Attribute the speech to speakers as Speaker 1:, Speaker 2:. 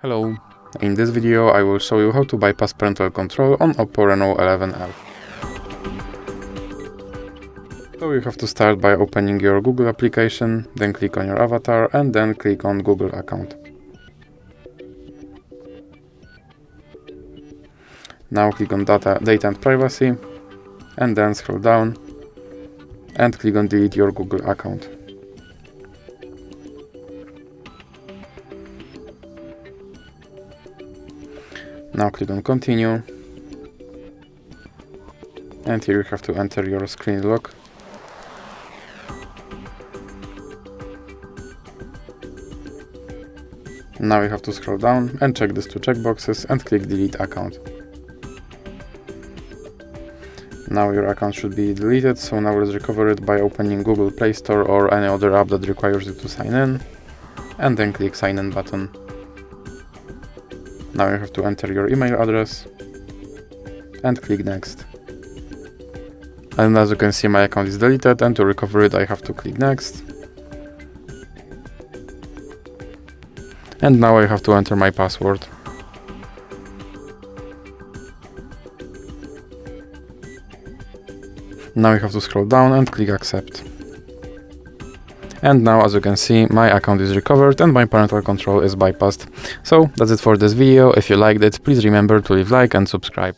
Speaker 1: Hello, in this video I will show you how to bypass parental control on OPPO Reno11 F. So you have to start by opening your Google application, then click on your avatar and then click on Google account. Now click on data and privacy and then scroll down and click on delete your Google account. Now click on continue, and here you have to enter your screen lock. Now you have to scroll down and check these two checkboxes and click delete account. Now your account should be deleted, so now let's recover it by opening Google Play Store or any other app that requires you to sign in, and then click sign in button. Now you have to enter your email address and click next. And as you can see, my account is deleted, and to recover it I have to click next. And now I have to enter my password. Now you have to scroll down and click accept. And now, as you can see, my account is recovered and my parental control is bypassed. So that's it for this video. If you liked it, please remember to leave a like and subscribe.